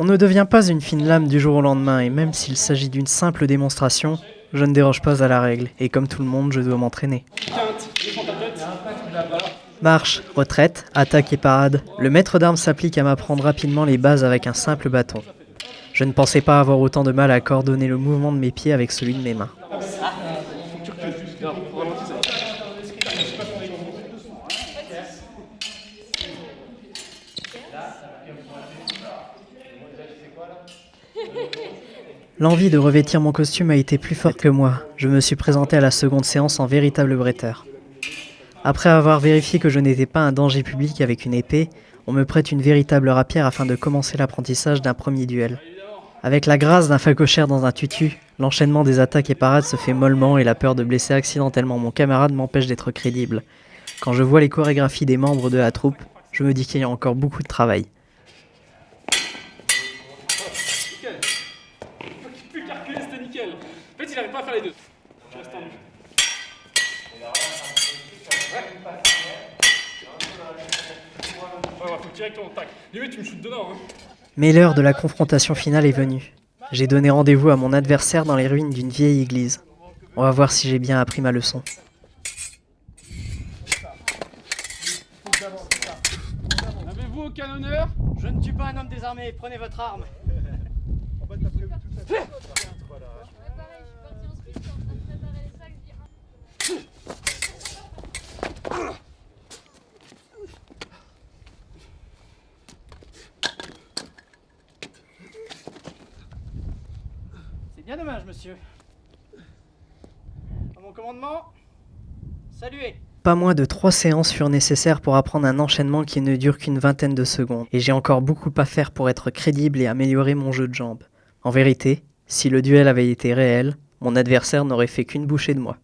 On ne devient pas une fine lame du jour au lendemain, et même s'il s'agit d'une simple démonstration, je ne déroge pas à la règle, et comme tout le monde, je dois m'entraîner. Marche, retraite, attaque et parade, le maître d'armes s'applique à m'apprendre rapidement les bases avec un simple bâton. Je ne pensais pas avoir autant de mal à coordonner le mouvement de mes pieds avec celui de mes mains. L'envie de revêtir mon costume a été plus forte que moi. Je me suis présenté à la seconde séance en véritable bretteur. Après avoir vérifié que je n'étais pas un danger public avec une épée, on me prête une véritable rapière afin de commencer l'apprentissage d'un premier duel. Avec la grâce d'un phacochère dans un tutu, l'enchaînement des attaques et parades se fait mollement et la peur de blesser accidentellement mon camarade m'empêche d'être crédible. Quand je vois les chorégraphies des membres de la troupe, je me dis qu'il y a encore beaucoup de travail. Plus qu'à reculer, c'était nickel. En fait, il n'arrive pas à faire les deux. Je reste tendu. Ouais, faut que directement, tac. Limite, tu me shootes dedans. Hein. Mais l'heure de la confrontation finale est venue. J'ai donné rendez-vous à mon adversaire dans les ruines d'une vieille église. On va voir si j'ai bien appris ma leçon. Avez-vous aucun honneur? Je ne tue pas un homme désarmé, prenez votre arme. C'est bien dommage, monsieur. À mon commandement, saluez. Pas moins de 3 séances furent nécessaires pour apprendre un enchaînement qui ne dure qu'une vingtaine de secondes, et j'ai encore beaucoup à faire pour être crédible et améliorer mon jeu de jambes. En vérité, si le duel avait été réel, mon adversaire n'aurait fait qu'une bouchée de moi.